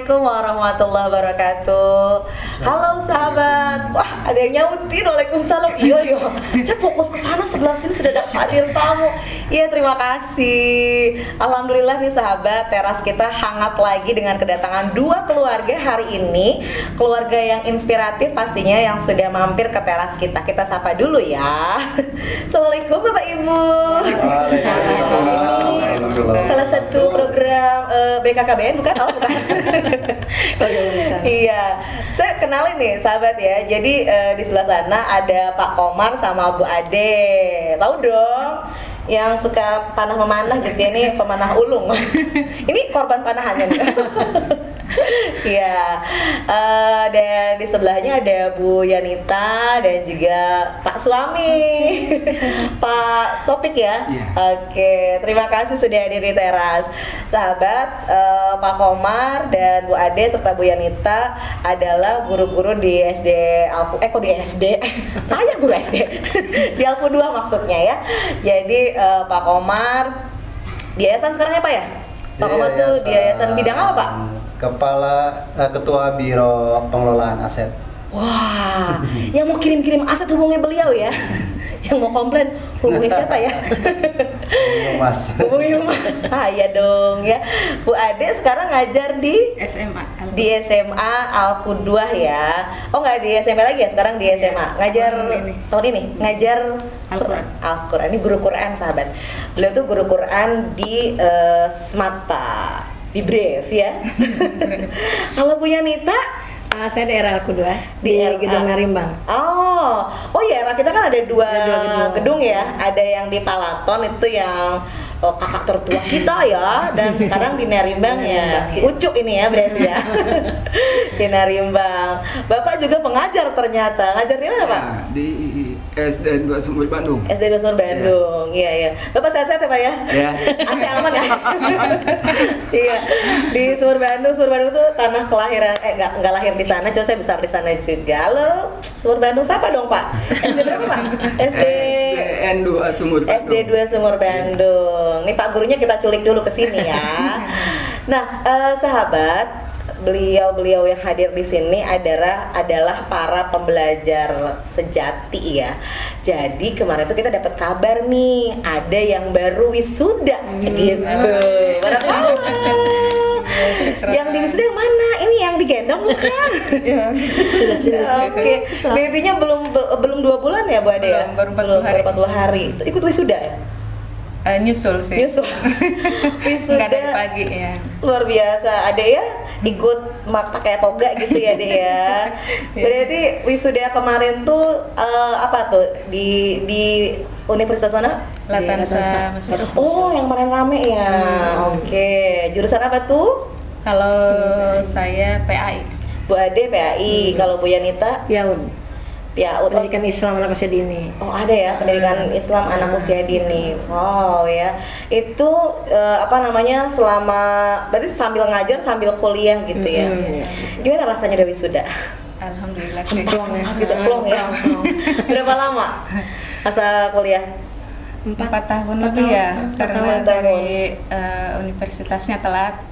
Assalamualaikum warahmatullahi wabarakatuh. Halo sahabat. Wah, ada yang nyautin. Waalaikumsalam. Iya. Saya fokus ke sana, sebelah sini sudah ada hadir tamu. Iya, terima kasih. Alhamdulillah nih sahabat, teras kita hangat lagi dengan kedatangan dua keluarga hari ini. Keluarga yang inspiratif pastinya yang sudah mampir ke teras kita. Kita sapa dulu ya. Assalamualaikum Bapak Ibu. Waalaikumsalam. Salah satu program BKKBN bukan? Oh, bukan. Iya, saya kenalin nih sahabat ya. Jadi di sebelah sana ada Pak Komar sama Bu Ade. Tahu dong? Yang suka panah memanah gitu ya, nih pemanah ulung. Ini korban panahannya nih. Iya, dan di sebelahnya ada Bu Yanita dan juga Pak suami, Pak Topik ya. Oke, terima kasih sudah hadir di teras. Sahabat, Pak Komar dan Bu Ade serta Bu Yanita adalah guru-guru di SD Alfu. Kok di SD? Saya guru SD di Alfu 2 maksudnya ya. Jadi Pak Komar di yayasan sekarang apa ya? Pak Komar tuh di yayasan bidang apa Pak? Ketua Biro Pengelolaan Aset. Wah, yang mau kirim-kirim aset hubungi beliau ya. Yang mau komplain hubungi siapa ya? Mas. Hubungi Mas. Saya dong ya. Bu Ade sekarang ngajar di SMA. Di SMA Alfu 2 ya. Oh, nggak di SMP lagi ya, sekarang di SMA. Ngajar tahun ini ngajar Al-Quran. Ini guru Quran sahabat. Beliau tuh guru Quran di Semata. Di Brave ya. Kalau Bu Yanita, saya daerah Alfu 2 di Gedung Narimbang. Oh ya, kita kan ada dua gedung ya. Ada yang di Palaton itu yang kakak tertua kita ya, dan sekarang di Narimbang ya. Si Ucu ini ya berarti ya. Di Narimbang. Bapak juga pengajar ternyata. Ngajar di mana Pak? Di SD 2 Sumur Bandung. SD 2 Sumur Bandung. Iya. Bapak sehat-sehat ya Pak ya? Ya. AC aman ya? Iya. Di Sumur Bandung tuh tanah kelahiran, enggak lahir di sana, cuma saya besar di sana juga. Halo, Sumur Bandung siapa dong Pak? SD berapa Pak? SDN 2 Sumur Bandung. SD 2 Sumur Bandung. Nih Pak gurunya kita culik dulu ke sini ya. Nah, sahabat, beliau yang hadir di sini adalah para pembelajar sejati ya. Jadi kemarin tuh kita dapat kabar nih, ada yang baru wisuda gitu. Yang di wisuda yang mana? Ini yang digendong bukan? Oke. Babynya belum 2 bulan ya Bu Ade ya? Baru 40 hari. Itu ikut wisuda ya? Nyusul sih. Wisuda. Nggak dari pagi ya. Luar biasa. Ada ya ikut pakai toga gitu ya Dek ya. Berarti wisuda kemarin tuh apa tuh di universitas mana? Latansa Mesir. Oh, yang kemarin rame ya. Oke. Jurusan apa tuh? Kalau saya PAI. Bu Ade PAI. Kalau Bu Yanita? Yaun. Pendidikan Islam anak usia dini. Oh, ada ya pendidikan Islam anak usia dini. Wow ya. Itu selama berarti sambil ngajar sambil kuliah gitu ya. Gimana rasanya udah wisuda? Alhamdulillah. Plong ya. Berapa lama masa kuliah? 4 tahun lebih ya. Karena 4 tahun. dari universitasnya telat.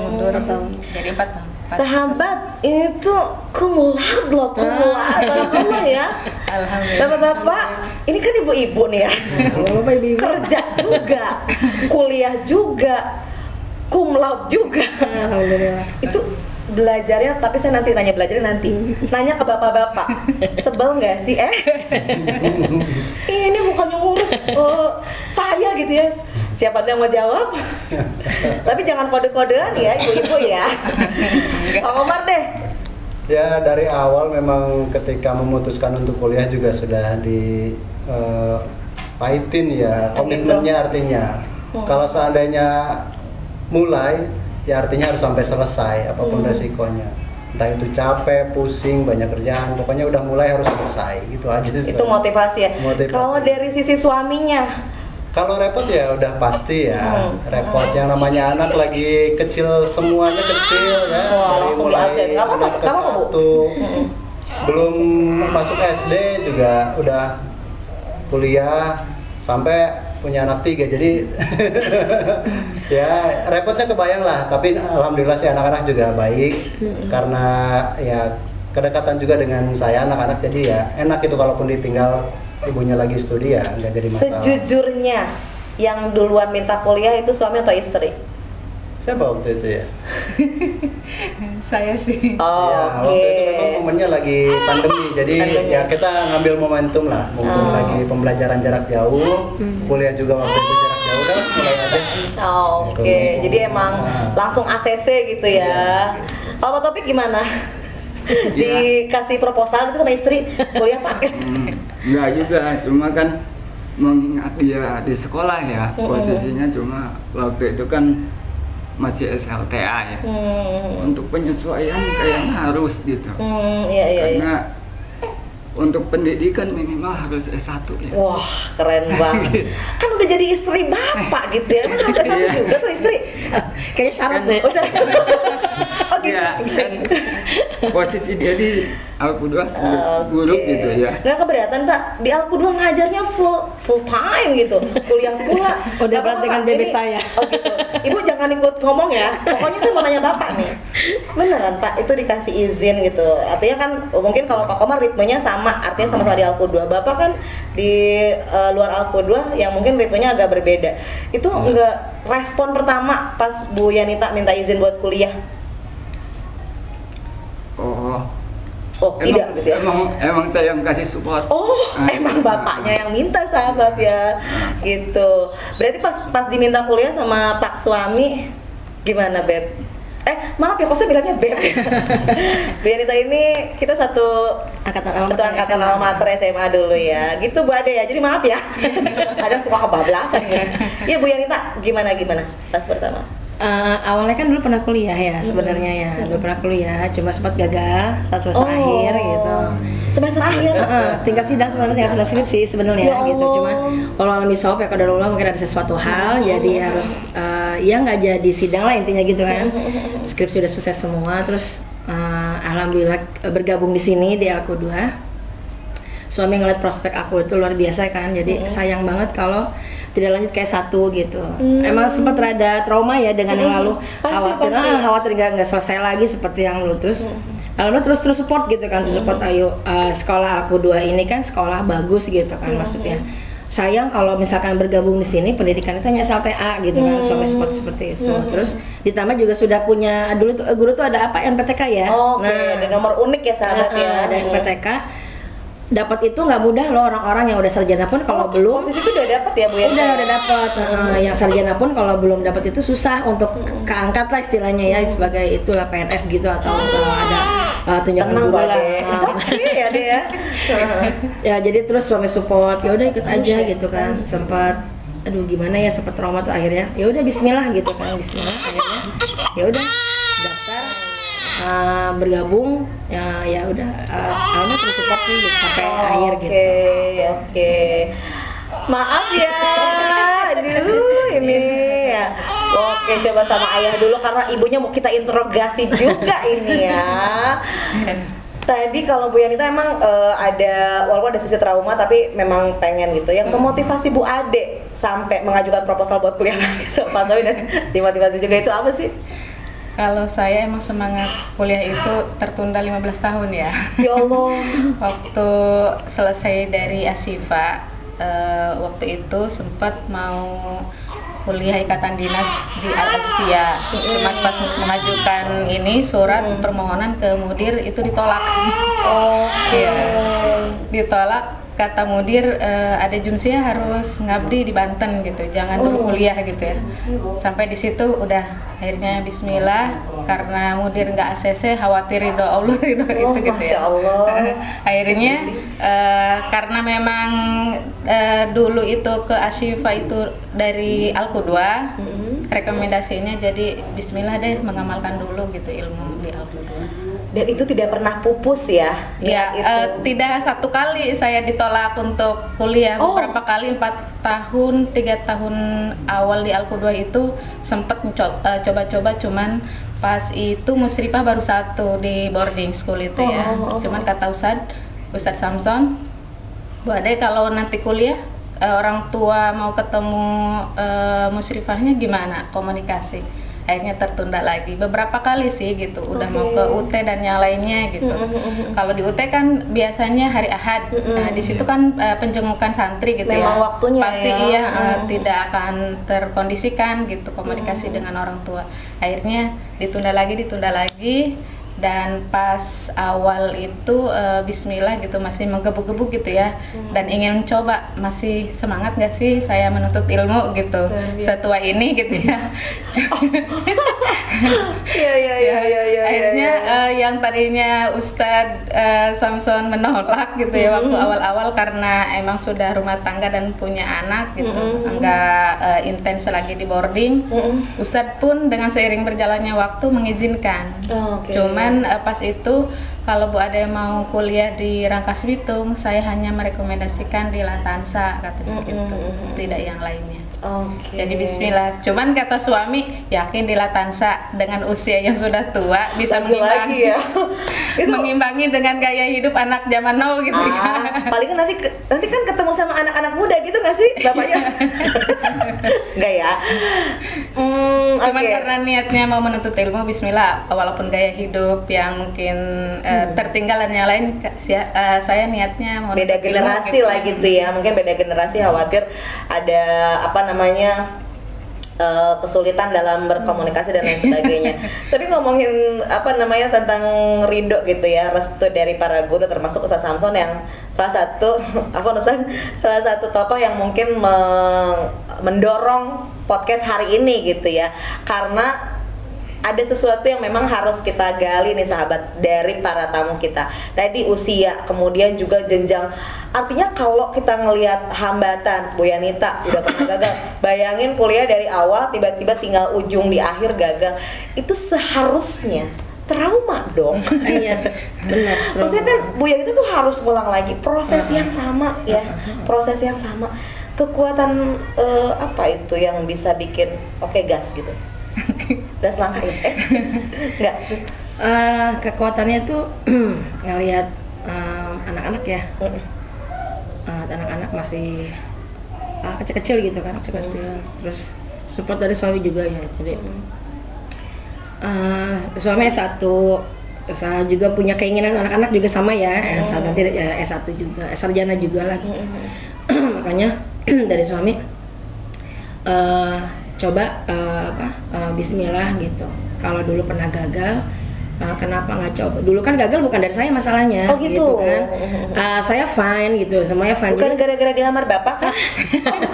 Mundur tahun. Jadi 4 tahun. Sahabat, ini tuh kumulad loh, kumulad ya. Alhamdulillah. Bapak-bapak, ini kan ibu-ibu nih ya. Kerja juga, kuliah juga, cum laude juga. Alhamdulillah. Itu belajarnya, tapi saya nanti belajarnya. Nanya ke bapak-bapak, sebel nggak sih? Ini bukannya ngurus saya gitu ya. Siapa yang mau jawab? Tapi jangan kode-kodean ya ibu-ibu ya. Pak Komar deh. Ya, dari awal memang ketika memutuskan untuk kuliah juga sudah dipahitin ya komitmennya artinya. Kalau seandainya mulai, ya artinya harus sampai selesai apapun resikonya. Entah itu capek, pusing, banyak kerjaan, pokoknya udah mulai harus selesai gitu aja. Itu motivasi ya. Kalau dari sisi suaminya? Kalau repot ya udah pasti ya. Repot yang namanya anak lagi kecil, semuanya kecil ya. Dari mulai anak ke 1 belum masuk SD juga udah kuliah sampai punya anak 3 jadi ya repotnya kebayang lah, tapi alhamdulillah sih anak-anak juga baik karena ya kedekatan juga dengan saya anak-anak, jadi ya enak itu kalaupun ditinggal ibunya lagi studi ya nggak jadi masalah. Sejujurnya yang duluan minta kuliah itu suami atau istri? Siapa waktu itu ya? Saya sih. Oh, ya, oke. waktu itu memang momennya lagi pandemi, jadi ya kita ngambil momentum lah, mumpung lagi pembelajaran jarak jauh, kuliah juga waktu itu jarak jauh, udah mulai aja. Oh, oke. Jadi emang langsung ACC gitu ya. Kalau Pak Topik gimana? Dikasih proposal gitu sama istri, kuliah Pak? Enggak juga, cuma kan mengingat dia di sekolah ya, posisinya cuma waktu itu kan masih SLTA ya. Untuk penyesuaian kayaknya harus gitu. Iya. Karena untuk pendidikan minimal harus S1 ya. Wah, keren banget. Kan udah jadi istri bapak gitu ya. Emang harus S1 juga tuh istri. Kayaknya syarat deh. Oh, syarat. Oh gitu. Ya, kan posisi dia di Alku 2 guru gitu ya. Nggak keberatan Pak, di Alku 2 ngajarnya full time gitu, kuliah pula. Udah berat dengan bebek saya. Oh gitu. Ibu jangan ikut ngomong ya. Pokoknya saya mau nanya Bapak nih. Beneran Pak, itu dikasih izin gitu. Artinya kan mungkin kalau Pak Komar ritmenya sama, artinya sama-sama di Alku 2. Bapak kan di luar Alku 2 yang mungkin ritmenya agak berbeda. Itu enggak respon pertama pas Bu Yanita minta izin buat kuliah? Oh, tidak gitu ya? Emang saya yang kasih support. Oh, emang bapaknya yang minta sahabat ya, gitu. Berarti pas diminta kuliah sama Pak suami, gimana Beb? Maaf ya, kok saya bilangnya Beb. Bu Yanita ini kita satu Angkatan alma mater SMA dulu ya, gitu Bu Ade ya. Jadi maaf ya, kadang suka kebablasan ya. Iya Bu Yanita, gimana pas pertama? Awalnya kan dulu pernah kuliah ya sebenarnya ya, dulu pernah kuliah, cuma sempat gagal saat semester akhir gitu. Semester akhir? Tinggal sidang sebenarnya, tinggal sidang skripsi sebenarnya gitu. Cuma kalau alami sop ya qadarullah mungkin ada sesuatu hal, jadi harus ya nggak jadi sidang lah intinya gitu kan. Skripsi udah selesai semua, terus alhamdulillah bergabung di sini di Alku 2. Suami ngeliat prospek aku itu luar biasa kan, jadi sayang banget kalau tidak lanjut kayak satu gitu. Emang sempat rada trauma ya dengan yang lalu, khawatir nggak selesai lagi seperti yang dulu. Terus alhamdulillah terus support gitu kan, support ayo sekolah Alku 2 ini kan sekolah bagus gitu kan, maksudnya sayang kalau misalkan bergabung di sini pendidikan itu hanya SLTA gitu kan. Suami support seperti itu. Terus ditambah juga sudah punya dulu guru tuh ada apa NPTK ya. Ada nomor unik ya sahabat ya. Ada NPTK. Dapat itu nggak mudah loh, orang-orang yang udah sarjana pun kalau belum posisi itu udah dapat ya Bu ya? Udah dapat. Yang sarjana pun kalau belum dapat itu susah untuk keangkat lah istilahnya ya, sebagai itulah PNS gitu, atau kalau ada tunjangan guru lah. Ya deh ya. Ya jadi terus suami support, ya udah ikut aja gitu kan. Sempat gimana ya, sempat trauma tuh akhirnya. Ya udah bismillah gitu kan, bismillah akhirnya. Ya udah daftar bergabung ya udah alhamdulillah terus support sih gitu, sampai akhir gitu. Oke. Maaf ya. Aduh ini ya. Oke, coba sama ayah dulu karena ibunya mau kita interogasi juga ini ya. Tadi kalau Bu Yanita emang ada, walaupun ada sisi trauma tapi memang pengen gitu. Yang memotivasi Bu Ade sampai mengajukan proposal buat kuliah lagi sama Pak Sawi, dan dimotivasi juga itu apa sih? Kalau saya emang semangat kuliah itu tertunda 15 tahun ya. Ya Allah. Waktu selesai dari Ashifa, waktu itu sempat mau kuliah ikatan dinas di Al-Azkia. Cuma pas mengajukan ini surat permohonan ke mudir itu ditolak. Ya, ditolak. Kata mudir ada jumsiah harus ngabdi di Banten gitu, jangan dulu kuliah gitu ya. Sampai di situ udah akhirnya bismillah, karena mudir nggak ACC, khawatir ridho Allah ridho itu gitu ya. Akhirnya karena memang dulu itu ke Ashifa itu dari Alku 2, rekomendasinya jadi bismillah deh mengamalkan dulu gitu ilmu di Alku 2. Dan itu tidak pernah pupus ya? Ya, tidak satu kali saya ditolak untuk kuliah, beberapa kali 4 tahun, 3 tahun awal di Alku 2 itu sempat coba-coba, cuman pas itu musrifah baru 1 di boarding school itu ya. Cuman kata Ustadz Samson, Bu Ade kalau nanti kuliah orang tua mau ketemu musyrifahnya gimana komunikasi, akhirnya tertunda lagi beberapa kali sih gitu. Udah mau ke UT dan yang lainnya gitu. Kalau di UT kan biasanya hari Ahad, nah, di situ kan penjengukan santri gitu. Memang ya waktunya pasti ya. iya tidak akan terkondisikan gitu komunikasi dengan orang tua. Akhirnya ditunda lagi dan pas awal itu bismillah gitu, masih menggebu-gebu gitu ya, dan ingin coba, masih semangat nggak sih saya menuntut ilmu gitu setua ini gitu ya. Iya. Akhirnya yang tadinya Ustadz Samson menolak gitu ya waktu awal-awal, karena emang sudah rumah tangga dan punya anak gitu, enggak intens lagi di boarding. Ustadz pun dengan seiring berjalannya waktu mengizinkan. Cuman pas itu kalau Bu Ade mau kuliah di Rangkas Bitung, saya hanya merekomendasikan di Latansa katanya gitu, tidak yang lainnya. Jadi bismillah. Cuman kata suami, yakin di Latansa dengan usia yang sudah tua bisa mengimbangi ya. mengimbangi dengan gaya hidup anak zaman now gitu ya. Paling kan nanti kan ketemu sama anak-anak muda gitu nggak sih bapaknya? Enggak ya. Cuman karena niatnya mau menuntut ilmu, bismillah, walaupun gaya hidup yang mungkin tertinggal dan yang lain, saya niatnya mau beda generasi gitu. lah gitu ya. Mungkin beda generasi, khawatir ada kesulitan dalam berkomunikasi dan lain sebagainya. Tapi ngomongin tentang ridho gitu ya, restu dari para guru, termasuk Ustaz Samson yang salah satu tokoh yang mungkin mendorong podcast hari ini gitu ya, karena ada sesuatu yang memang harus kita gali nih sahabat dari para tamu kita. Tadi usia, kemudian juga jenjang. Artinya kalau kita ngelihat hambatan, Bu Yanita udah pernah gagal. Bayangin kuliah dari awal tiba-tiba tinggal ujung di akhir gagal. Itu seharusnya trauma dong. Iya, benar. Maksudnya kan Bu Yanita tuh harus ulang lagi proses yang sama ya. Proses yang sama. Kekuatan apa itu yang bisa bikin oke gas gitu. Gas langkahin, enggak. Kekuatannya tuh ngelihat anak-anak ya, anak-anak masih kecil-kecil gitu kan, kecil-kecil. Terus support dari suami juga ya, jadi suami S1, saya juga punya keinginan anak-anak juga sama ya, S1 nanti S1 juga, sarjana juga lah gitu. Makanya dari suami coba bismillah gitu. Kalau dulu pernah gagal, kenapa nggak coba? Dulu kan gagal bukan dari saya masalahnya, gitu kan. Saya fine gitu, semuanya fine. Bukan gara-gara dilamar bapak kan?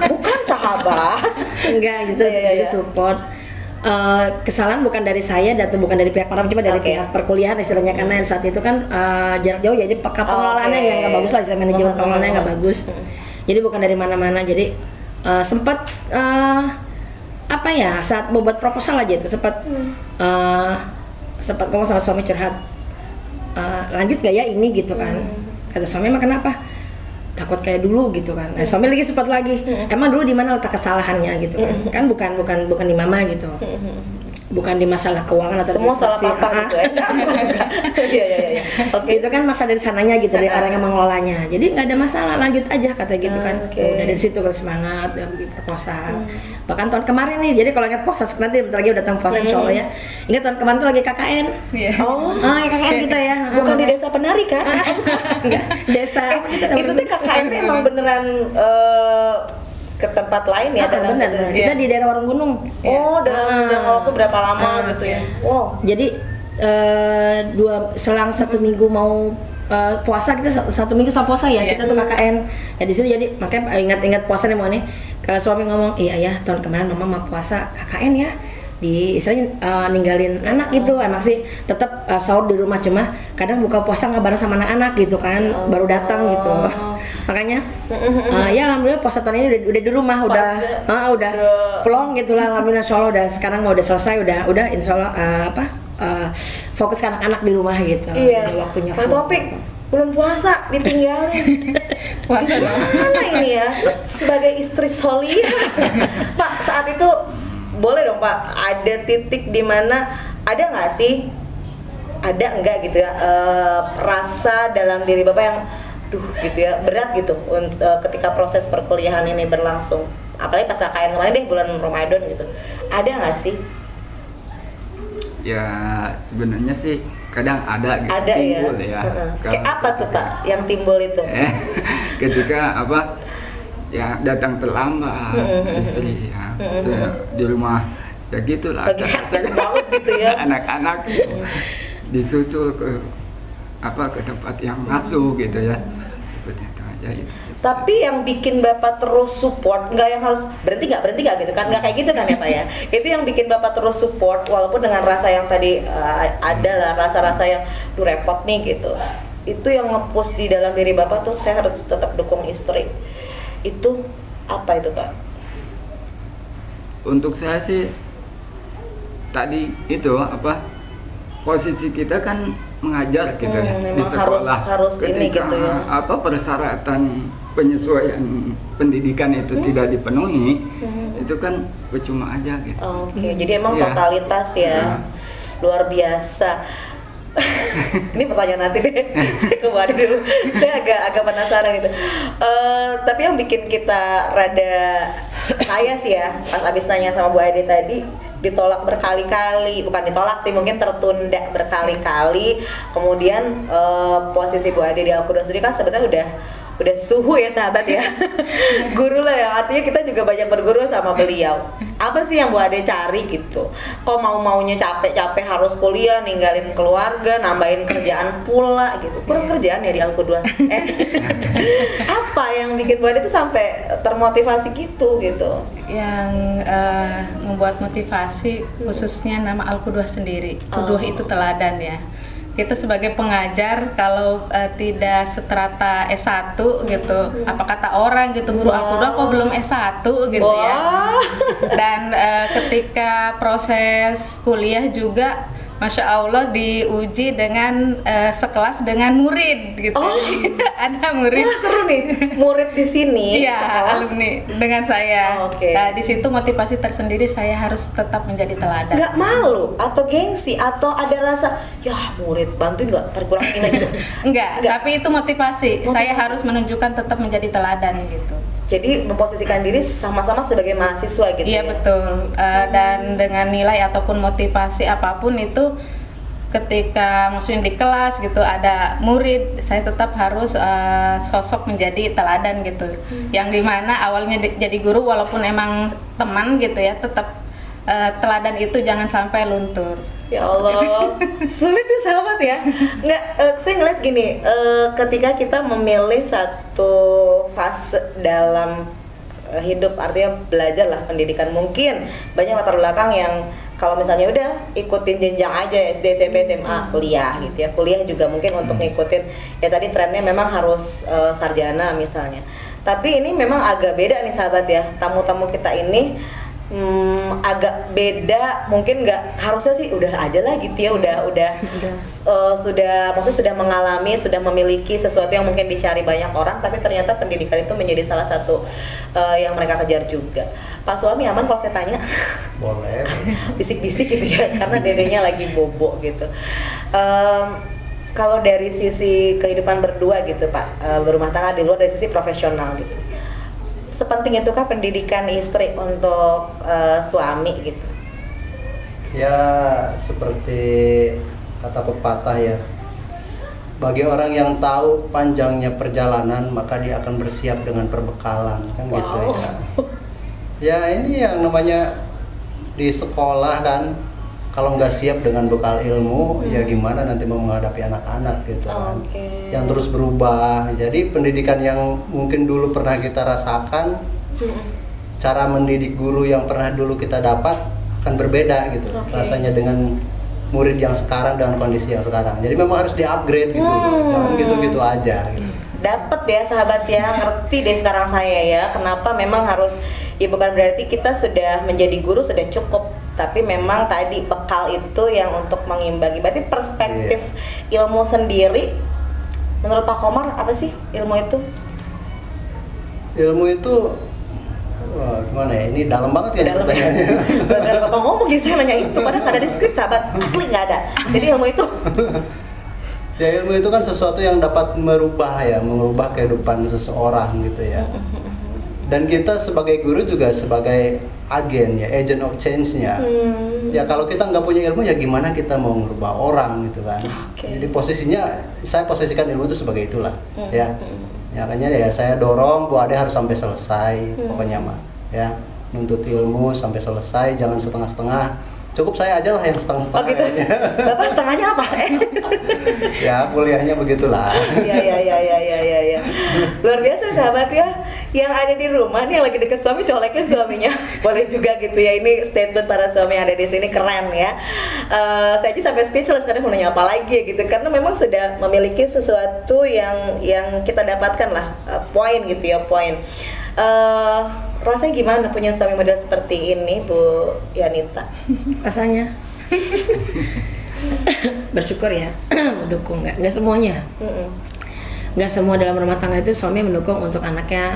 Bukan sahabat. Enggak gitu, jadi support. Kesalahan bukan dari saya atau bukan dari pihak para, cuma dari pihak perkuliahan istilahnya, karena saat itu kan jarak jauh, jadi pengelolaannya yang nggak bagus lah, istilah manajemen pengelolaannya nggak bagus. Jadi bukan dari mana-mana, jadi sempat saat mau buat proposal aja itu sempat ngomong sama suami, curhat, lanjut gak ya ini gitu kan. Kata suami, emang kenapa? Takut kayak dulu gitu kan. Nah, suami lagi support lagi, emang dulu di mana letak kesalahannya gitu kan. Kan bukan di mama gitu, bukan di masalah keuangan atau semua salah papa gitu ya. Iya. Oke, itu kan masa dari sananya gitu, dari orang yang mengelolanya. Jadi nggak ada masalah, lanjut aja kata gitu kan. Udah dari situ kan semangat, udah bikin proposal. Bahkan tahun kemarin nih, jadi kalau ingat puasa, nanti bentar lagi udah datang puasa insya Allah ya. Ingat tahun kemarin tuh lagi KKN. KKN kita ya. Bukan di desa penari kan? Enggak, desa. Itu tuh KKN tuh emang beneran ke tempat lain ya? Benar. Kita di daerah Warung Gunung. Dalam jangka waktu berapa lama gitu ya? Wow. Jadi selang 1 minggu mau puasa, kita 1 minggu sama puasa ya, kita tuh KKN ya di situ. Jadi makanya ingat puasa nih mau nih, kalau suami ngomong, iya ya tahun kemarin mama mau puasa KKN ya, di istilahnya ninggalin anak gitu. Emang sih tetap sahur di rumah, cuma kadang buka puasa nggak bareng sama anak-anak gitu kan, baru datang gitu. Makanya ya alhamdulillah puasa tahun ini udah di rumah, udah plong gitulah, alhamdulillah. Insya Allah udah sekarang udah selesai, udah insya Allah fokus ke anak-anak di rumah gitu. Iya. Waktunya Pak Topik belum puasa ditinggalin. Puasa gimana ini ya sebagai istri solihah? Pak, saat itu boleh dong Pak, ada titik di mana ada nggak gitu ya rasa dalam diri Bapak yang duh gitu ya, berat gitu ketika proses perkuliahan ini berlangsung, apalagi pas KKN kemarin deh bulan Ramadan gitu, ada nggak sih? Ya sebenarnya sih kadang ada gitu, ada timbul ya, ya. Kayak apa tuh Pak yang timbul itu? Ketika apa ya datang terlambat istri ya, di rumah ya gitulah, banget gitu ya, anak-anak disusul ke apa ke tempat yang masuk gitu ya, seperti itu aja itu. Tapi yang bikin Bapak terus support, nggak yang harus berhenti nggak gitu kan, nggak kayak gitu kan ya Pak ya. Itu yang bikin Bapak terus support walaupun dengan rasa yang tadi ada lah, rasa-rasa yang duh repot nih gitu. Itu yang nge-push di dalam diri Bapak tuh, saya harus tetap dukung istri. Itu apa itu Pak? Untuk saya sih tadi itu apa, posisi kita kan mengajar gitu ya di sekolah, harus ketika ini gitu ya, apa persyaratan penyesuaian pendidikan itu tidak dipenuhi, itu kan percuma aja gitu. Oke, jadi emang totalitas ya, luar biasa. Ini pertanyaan nanti deh, saya ke Bu Ade dulu, saya agak penasaran gitu. Tapi yang bikin kita saya sih ya, pas abis nanya sama Bu Ade tadi, ditolak berkali-kali, bukan ditolak sih, mungkin tertunda berkali-kali. Kemudian posisi Bu Ade di Al-Quds sendiri kan sebetulnya udah suhu ya sahabat ya. Guru lah ya, artinya kita juga banyak berguru sama beliau. Apa sih yang Bu Ade cari gitu? Kok mau-maunya capek-capek harus kuliah, ninggalin keluarga, nambahin kerjaan pula gitu. Kurang kerjaan ya di Al-Quds. Apa yang bikin Bu Ade tuh sampai termotivasi gitu? Yang membuat motivasi khususnya nama Al-Quds sendiri. Qudwah itu teladan ya. Kita sebagai pengajar kalau tidak seterata S1 gitu, apa kata orang gitu, guru Al-Quds kok belum S1 gitu ya. Dan ketika proses kuliah juga Masya Allah diuji dengan sekelas dengan murid gitu. Ada murid. Wah, seru nih. Murid di sini. Iya, alumni dengan saya. Nah, di situ motivasi tersendiri, saya harus tetap menjadi teladan. Nggak malu atau gengsi atau ada rasa ya murid bantuin nggak terkurang ini gitu. Enggak, tapi itu motivasi. Saya harus menunjukkan tetap menjadi teladan gitu. Jadi memposisikan diri sama-sama sebagai mahasiswa gitu. Iya ya? Betul. Dan dengan nilai ataupun motivasi apapun itu, ketika maksudnya di kelas gitu ada murid, saya tetap harus sosok menjadi teladan gitu. Yang dimana awalnya jadi guru walaupun emang teman gitu ya, tetap teladan itu jangan sampai luntur. Ya Allah, sulit ya sahabat ya. Nggak, saya ngeliat gini, ketika kita memilih satu fase dalam hidup, artinya belajar lah pendidikan, mungkin banyak latar belakang yang kalau misalnya udah ikutin jenjang aja SD, SMP, SMA, kuliah gitu ya. Kuliah juga mungkin untuk ngikutin ya tadi trennya memang harus sarjana misalnya. Tapi ini memang agak beda nih sahabat ya. Tamu-tamu kita ini agak beda, mungkin nggak harusnya sih udah aja lah gitu ya, sudah maksudnya sudah mengalami, sudah memiliki sesuatu yang mungkin dicari banyak orang, tapi ternyata pendidikan itu menjadi salah satu yang mereka kejar juga. Pak suami aman kalau saya tanya? Boleh. Bisik-bisik gitu ya, karena dedenya lagi bobo gitu. Kalau dari sisi kehidupan berdua gitu Pak, berumah tangga di luar dari sisi profesional gitu, sepenting itukah pendidikan istri untuk suami gitu? Ya seperti kata pepatah ya, bagi orang yang tahu panjangnya perjalanan maka dia akan bersiap dengan perbekalan, kan gitu ya. Ya ini yang namanya di sekolah kan, kalau nggak siap dengan bekal ilmu, ya gimana nanti mau menghadapi anak-anak gitu kan, yang terus berubah. Jadi pendidikan yang mungkin dulu pernah kita rasakan, cara mendidik guru yang pernah dulu kita dapat akan berbeda gitu rasanya dengan murid yang sekarang dengan kondisi yang sekarang. Jadi memang harus di-upgrade gitu, jangan gitu-gitu aja gitu. Dapat ya sahabat ya, ngerti deh sekarang saya ya, kenapa memang harus, ya bukan berarti kita sudah menjadi guru sudah cukup, tapi memang tadi bekal itu yang untuk mengimbangi. Berarti perspektif ilmu sendiri, menurut Pak Komar apa sih ilmu itu? Ilmu itu gimana ya, ini dalam banget ya pertanyaannya. Bener Bapak ngomong gitu, saya nanya itu, padahal nggak ada di skrip sahabat, asli nggak ada. Jadi ilmu itu Ya ilmu itu kan sesuatu yang dapat mengubah kehidupan seseorang gitu ya. Dan kita sebagai guru juga sebagai agen ya, agent of change-nya. Ya kalau kita nggak punya ilmu ya gimana kita mau merubah orang gitu kan. Jadi saya posisikan ilmu itu sebagai itulah ya. Makanya ya saya dorong Bu Ade harus sampai selesai pokoknya mah ya, nuntut ilmu sampai selesai, jangan setengah-setengah. Cukup saya aja lah yang setengah-setengah. Oh gitu. Bapak setengahnya apa? Ya kuliahnya begitulah. Iya. Luar biasa sahabat ya. Yang ada di rumah nih yang lagi deket suami, colekin suaminya. Boleh juga gitu ya. Ini statement para suami yang ada di sini keren ya. Saya aja sampai speechless karena mau nanya apa lagi ya gitu. Karena memang sudah memiliki sesuatu yang kita dapatkan lah, poin gitu ya, poin. Rasanya gimana punya suami model seperti ini, Bu Yanita? Rasanya bersyukur ya, mendukung nggak semuanya. Nggak semua dalam rumah tangga itu suami mendukung untuk anaknya,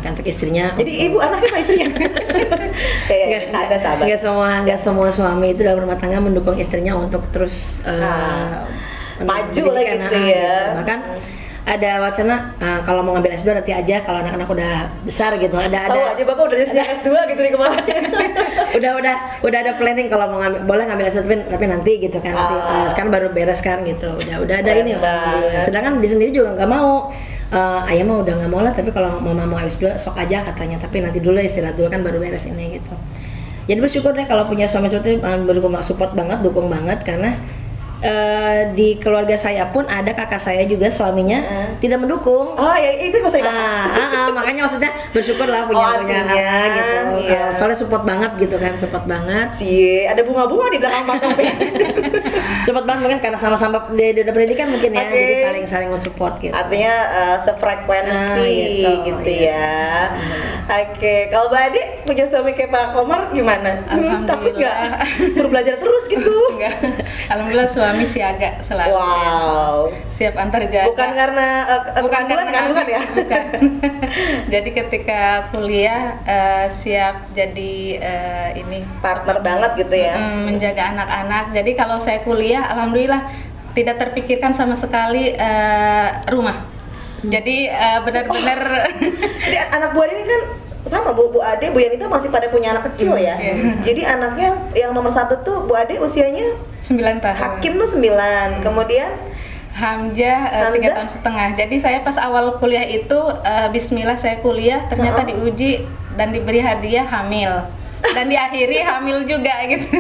untuk istrinya. Jadi ibu anaknya apa istrinya? Nggak semua suami itu dalam rumah tangga mendukung istrinya untuk terus maju lah gitu ya. Bahkan ada wacana kalau mau ngambil S2 nanti aja kalau anak-anak udah besar gitu. Tahu aja Bapak udah siap S2 gitu nih kemarin. udah ada planning kalau mau boleh ngambil S2 tapi nanti gitu kan. Nanti sekarang baru beres kan gitu. Udah ada ini. Sedangkan di sendiri juga nggak mau. Ayah mah udah nggak mau lah, tapi kalau mama mau S2 sok aja katanya, tapi nanti dulu istirahat dulu kan baru beres ini gitu. Jadi bersyukur deh kalau punya suami seperti itu, support banget, dukung banget karena di keluarga saya pun ada kakak saya juga suaminya tidak mendukung. Oh ya itu mesti dibahas. Makanya maksudnya bersyukur lah punya gitu. Iya. Soalnya support banget gitu kan, support banget. Ada bunga-bunga di belakang mata. Support banget mungkin karena sama-sama udah pendidikan mungkin ya, jadi saling support gitu. Artinya sefrekuensi gitu ya. Oke, kalau Mbak Ade punya suami kayak Pak Komar gimana? Takut nggak? Suruh belajar terus gitu? Enggak. Alhamdulillah suami siaga selalu. Wow. Siap antar jaga. Bukan karena bukan ya? Bukan. Jadi ketika kuliah siap jadi ini partner banget gitu ya. Menjaga anak-anak. Jadi kalau saya kuliah alhamdulillah tidak terpikirkan sama sekali rumah. Jadi benar-benar Jadi anak buah ini kan sama Bu Ade, Bu Yanita masih pada punya anak kecil ya. Jadi anaknya yang nomor 1 tuh Bu Ade usianya 9 tahun. Hakim tuh 9. Kemudian Hamzah 3 tahun setengah. Jadi saya pas awal kuliah itu bismillah saya kuliah, ternyata diuji dan diberi hadiah hamil. Dan diakhiri hamil juga gitu.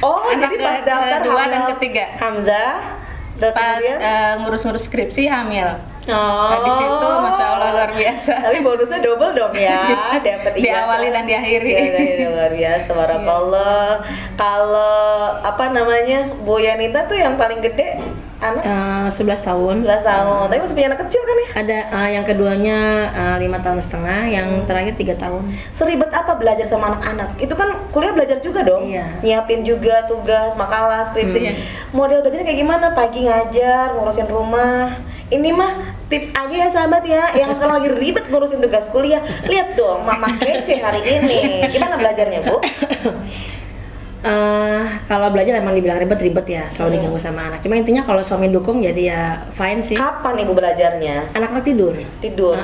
Oh, anak jadi pas daftar kedua dan ketiga. Hamzah pas ngurus-ngurus skripsi hamil. Nah, di situ masya Allah luar biasa. Tapi bonusnya double dong ya, dapat diawali dan diakhiri. Ya, luar biasa, barakallah. Kalau apa namanya Bu Yanita tuh yang paling gede anak 11 tahun. 11 tahun. Tapi masih punya anak kecil kan ya? Ada yang keduanya 5 tahun setengah, yang terakhir 3 tahun. Seribet apa belajar sama anak-anak? Itu kan kuliah belajar juga dong. Nyiapin juga tugas, makalah, skripsi. Model belajarnya kayak gimana? Pagi ngajar, ngurusin rumah. Ini mah tips aja ya sahabat ya, yang sekarang lagi ribet ngurusin tugas kuliah. Lihat dong, mama kece hari ini. Gimana belajarnya, Bu? Kalau belajar emang dibilang ribet ya, selalu diganggu sama anak. Cuma intinya kalau suami dukung jadi ya fine sih. Kapan Ibu belajarnya? Anak-anak tidur. Tidur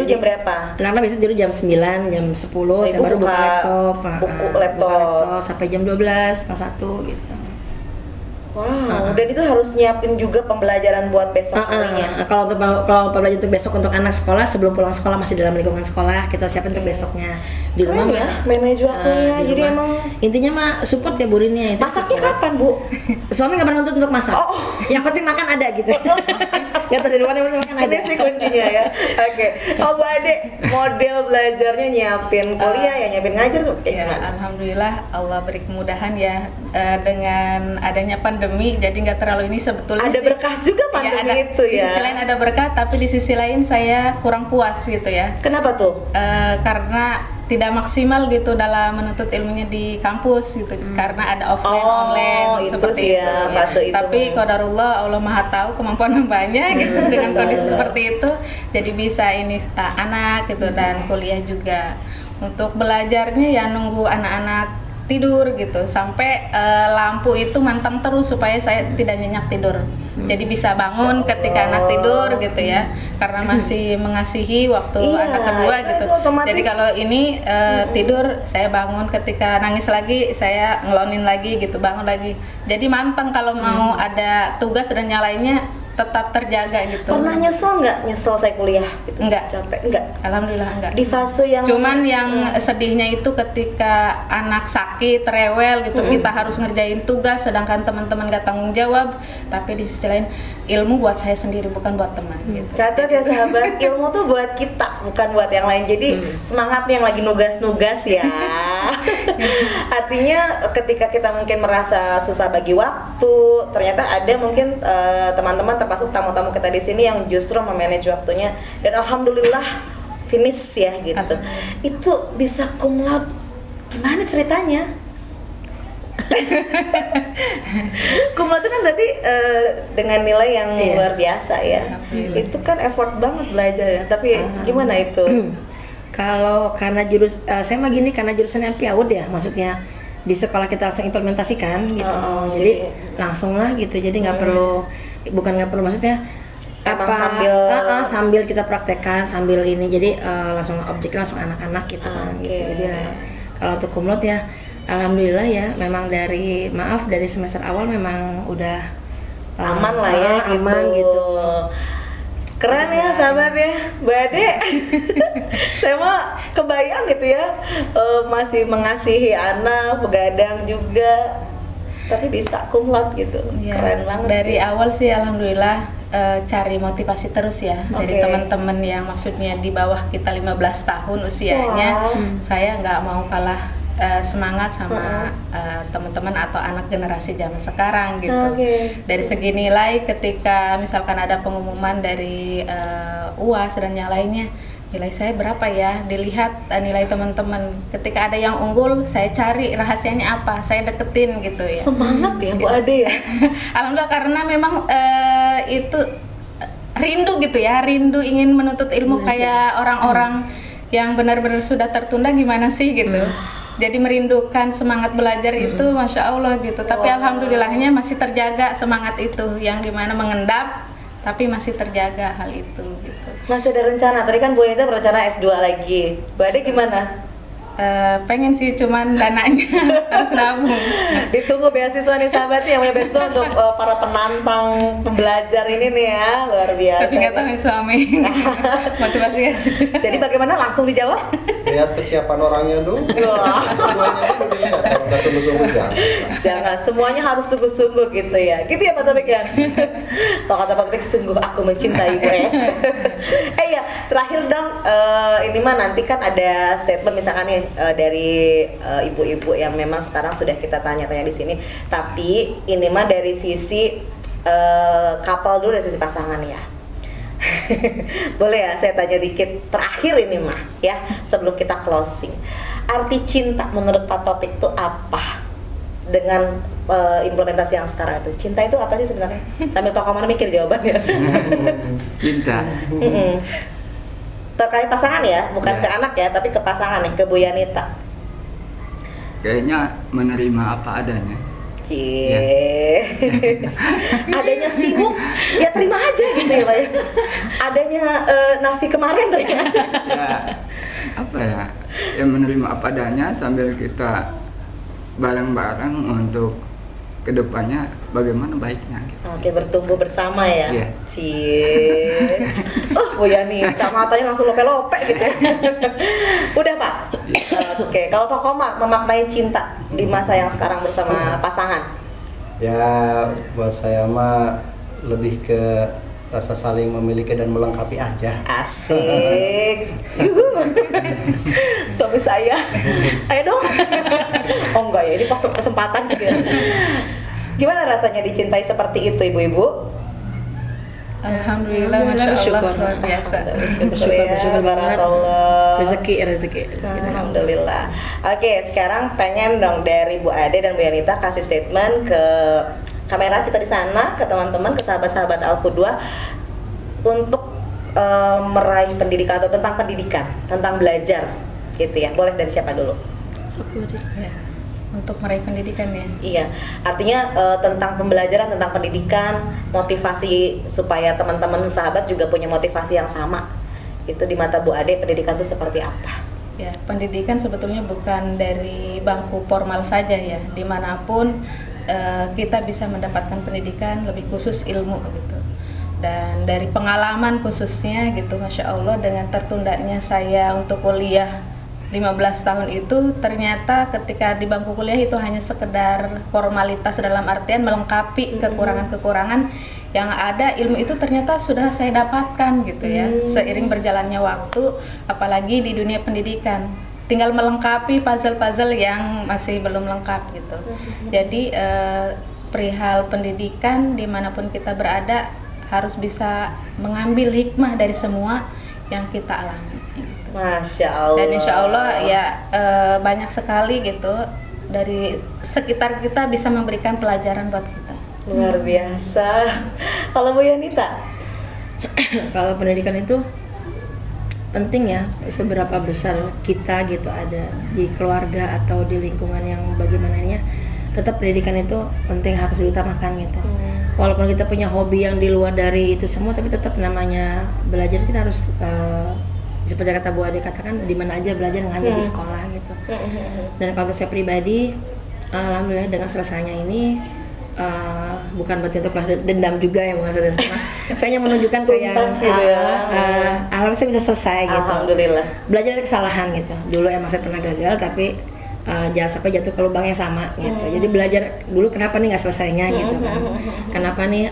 jam berapa? Anak-anak biasanya tidur jam 9, jam 10, saya baru buka laptop. Buka laptop sampai jam 12, kelas 1 gitu. Wow, dan itu harus nyiapin juga pembelajaran buat besok harinya. Kalau pembelajaran untuk besok untuk anak sekolah, sebelum pulang sekolah masih dalam lingkungan sekolah, kita siapin untuk besoknya. Di rumah ya, manage waktunya. Jadi emang intinya mah support ya Bu Rini ya. Masaknya kapan, Bu? Suami nggak pernah nuntut untuk masak. Yang penting makan ada gitu. Nggak tahu dari mana, yang penting makan ada. Ini sih kuncinya ya. Oke. Bu Ade, model belajarnya nyiapin kuliah ya, nyiapin ngajar tuh kayak gimana? Alhamdulillah Allah beri kemudahan ya dengan adanya pandemi, jadi nggak terlalu ini sebetulnya ada berkah juga pandemi itu ya. Di sisi lain ada berkah, tapi di sisi lain saya kurang puas gitu ya. Kenapa tuh? Karena tidak maksimal gitu dalam menuntut ilmunya di kampus gitu, karena ada offline online seperti itu. Fase itu. Tapi qadarullah, Allah Maha tahu kemampuan hambanya gitu dengan kondisi seperti itu, jadi bisa ini anak gitu dan kuliah juga. Untuk belajarnya ya nunggu anak-anak tidur gitu sampai lampu itu mantang terus supaya saya tidak nyenyak tidur. Jadi bisa bangun ketika anak tidur gitu ya, karena masih mengasihi waktu anak kedua gitu. Jadi kalau ini tidur, saya bangun ketika nangis lagi, saya ngelonin lagi gitu, bangun lagi. Jadi manteng kalau mau ada tugas dan yang lainnya tetap terjaga gitu. Pernah nyesel nggak? Nyesel saya kuliah gitu? Enggak. Capek? Enggak? Alhamdulillah enggak. Di fase yang cuman yang sedihnya itu ketika anak sakit, rewel gitu, kita harus ngerjain tugas sedangkan teman-teman gak tanggung jawab, tapi di sisi lain ilmu buat saya sendiri, bukan buat teman gitu. Catat ya sahabat, ilmu tuh buat kita, bukan buat yang lain. Jadi semangat yang lagi nugas-nugas ya. Artinya ketika kita mungkin merasa susah bagi waktu, ternyata ada mungkin teman-teman termasuk tamu-tamu kita di sini yang justru memanage waktunya, dan alhamdulillah finish ya gitu. Itu bisa cum laude, gimana ceritanya? Cum laude kan berarti dengan nilai yang luar biasa ya. Itu kan effort banget belajar ya. Tapi gimana itu? Kalau karena saya mah gini, karena jurusannya PIAUD ya, maksudnya di sekolah kita langsung implementasikan gitu. Jadi langsung lah gitu. Jadi nggak perlu, nggak perlu maksudnya sambil kita praktekkan sambil ini. Jadi langsung objeknya langsung anak-anak gitu kan. Gitu. Jadi kalau untuk cum laude ya, alhamdulillah ya, memang dari semester awal memang udah aman lah ya, aman gitu. Keren ya sahabat ya, Mbak Ade. Saya mah kebayang gitu ya, masih mengasihi anak, begadang juga, tapi bisa cum laude gitu. Ya, keren banget. Dari awal sih alhamdulillah cari motivasi terus ya dari teman-teman yang maksudnya di bawah kita 15 tahun usianya. Saya nggak mau kalah semangat sama teman-teman atau anak generasi zaman sekarang gitu. Dari segi nilai, ketika misalkan ada pengumuman dari UAS dan yang lainnya, nilai saya berapa ya, dilihat nilai teman-teman. Ketika ada yang unggul, saya cari rahasianya apa, saya deketin gitu ya. Semangat ya Bu Ade ya. Alhamdulillah, karena memang itu rindu gitu ya, rindu ingin menuntut ilmu kayak orang-orang yang benar-benar sudah tertunda gimana sih gitu. Jadi merindukan semangat belajar itu, masya Allah gitu. Tapi alhamdulillahnya masih terjaga semangat itu, yang dimana mengendap tapi masih terjaga hal itu gitu. Masih ada rencana, tadi kan Bu Yanita berencana S2 lagi. Bu Ade gimana? Pengen sih, cuman dananya harus nabung. Ditunggu beasiswa nih sahabat yang punya beasiswa untuk para penantang pembelajar ini nih ya, luar biasa. Tapi nggak tahu suami motivasi. Jadi bagaimana, langsung dijawab? Lihat kesiapan orangnya dulu. Semuanya itu dilihat, kalau nggak sungguh-sungguh jangan, semuanya harus sungguh-sungguh gitu ya. Gitu ya Pak Topik ya. Kalau kata Pak Topik, sungguh aku mencintai US. Ya, terakhir dong, ini mah nanti kan ada statement misalkan nih dari ibu-ibu yang memang sekarang sudah kita tanya-tanya di sini. Tapi ini mah dari sisi couple dulu, dari sisi pasangan ya. Boleh ya saya tanya dikit terakhir ini mah ya, sebelum kita closing. Arti cinta menurut Pak Topik itu apa? Dengan implementasi yang sekarang itu, cinta itu apa sih sebenarnya? Sambil Pak Komar mikir jawabannya. Cinta terkait pasangan ya, bukan ke anak ya, tapi ke pasangan nih, ke Bu Yanita. kayaknya menerima apa adanya. Adanya sibuk ya terima aja gitu ya Pak. Adanya nasi kemarin terima aja. Ya, apa ya, yang menerima apa adanya sambil kita bareng-bareng untuk kedepannya bagaimana baiknya gitu. Oke, bertumbuh bersama ya. Iya. Bu Yanita matanya langsung lope-lope gitu ya. Udah Pak. Oke, kalau Pak Komar memaknai cinta di masa yang sekarang bersama pasangan? Ya, buat saya mah lebih ke rasa saling memiliki dan melengkapi aja. Asik. Suami saya. Ayo dong. Oh enggak ya, ini pas kesempatan gitu ya. Gimana rasanya dicintai seperti itu ibu-ibu? Alhamdulillah, masya Allah, luar biasa. Bersyukur barakallah. Rezeki. Alhamdulillah. Oke, sekarang pengen dong dari Bu Ade dan Bu Yanita kasih statement ke kamera kita di sana, ke teman-teman, ke sahabat-sahabat Al-Qudwah untuk meraih pendidikan atau tentang pendidikan, tentang belajar gitu ya. Boleh dari siapa dulu? Ya. untuk meraih pendidikan ya. Iya, artinya tentang pembelajaran, tentang pendidikan, motivasi supaya teman-teman sahabat juga punya motivasi yang sama. Itu di mata Bu Ade pendidikan itu seperti apa? Ya, pendidikan sebetulnya bukan dari bangku formal saja ya, dimanapun kita bisa mendapatkan pendidikan, lebih khusus ilmu gitu. Dan dari pengalaman khususnya gitu, Masya Allah, dengan tertundanya saya untuk kuliah 15 tahun itu, ternyata ketika di bangku kuliah itu hanya sekedar formalitas dalam artian melengkapi kekurangan-kekurangan yang ada. Ilmu itu ternyata sudah saya dapatkan gitu ya, seiring berjalannya waktu, apalagi di dunia pendidikan. Tinggal melengkapi puzzle-puzzle yang masih belum lengkap gitu. Jadi perihal pendidikan dimanapun kita berada harus bisa mengambil hikmah dari semua yang kita alami. Masya Allah. Dan insya Allah ya banyak sekali gitu dari sekitar kita bisa memberikan pelajaran buat kita. Luar biasa. Kalau Bu Yanita? Kalau pendidikan itu penting ya, seberapa besar kita gitu ada di keluarga atau di lingkungan yang bagaimananya, tetap pendidikan itu penting, harus diutamakan gitu. Walaupun kita punya hobi yang di luar dari itu semua, tapi tetap namanya belajar kita harus seperti kata Bu Ade katakan, di mana aja belajar, nggak hanya di sekolah gitu. Dan kalau saya pribadi, alhamdulillah dengan selesainya ini bukan berarti untuk kelas dendam juga ya, bukan dendam. Saya hanya menunjukkan kayak alhamdulillah saya bisa selesai gitu. Alhamdulillah. Belajar dari kesalahan gitu. Dulu emang saya pernah gagal, tapi jangan sampai jatuh ke lubang yang sama gitu. Jadi belajar dulu kenapa nih nggak selesainya gitu kan. Kenapa nih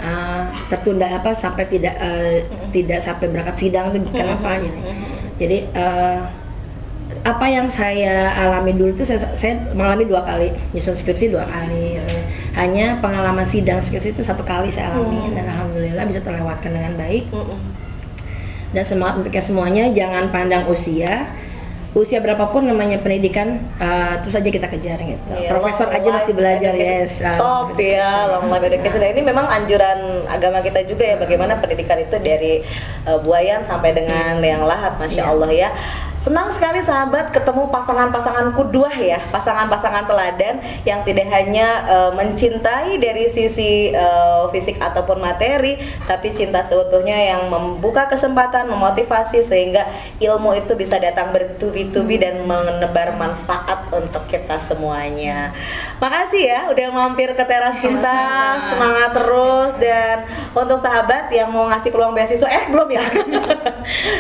tertunda sampai tidak sampai berangkat sidang itu kenapa gitu. Jadi apa yang saya alami dulu itu saya mengalami 2 kali, nyusun skripsi 2 kali. Hanya pengalaman sidang skripsi itu 1 kali saya alami, dan alhamdulillah bisa terlewatkan dengan baik. Dan semangat untuk semuanya, jangan pandang usia berapapun namanya pendidikan, terus aja kita kejar gitu. Profesor aja masih belajar, yes. Top ya, long life education. Ini memang anjuran agama kita juga ya, bagaimana pendidikan itu dari buayan sampai dengan yang lahat, Masya Allah ya. Senang sekali sahabat ketemu pasangan-pasangan kuduah ya, pasangan-pasangan teladan yang tidak hanya mencintai dari sisi fisik ataupun materi, tapi cinta seutuhnya yang membuka kesempatan, memotivasi sehingga ilmu itu bisa datang bertubi-tubi dan menebar manfaat untuk kita semuanya. Makasih ya udah mampir ke teras kita, semangat terus. Dan untuk sahabat yang mau ngasih peluang beasiswa, belum ya?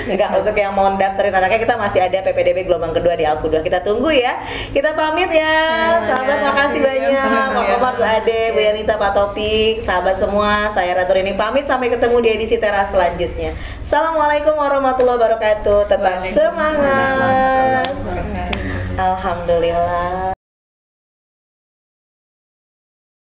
Enggak, untuk yang mau daftarin anaknya kita masih ada PPDB gelombang kedua di Al-Quduah. Kita tunggu ya. Kita pamit ya. Sahabat makasih banyak. Pak Komar, Bu Ade, Bu Yanita, Pak Topik, sahabat semua. Saya Ratu Rini pamit, sampai ketemu di edisi teras selanjutnya. Assalamualaikum warahmatullahi wabarakatuh. Tetap semangat. Alhamdulillah.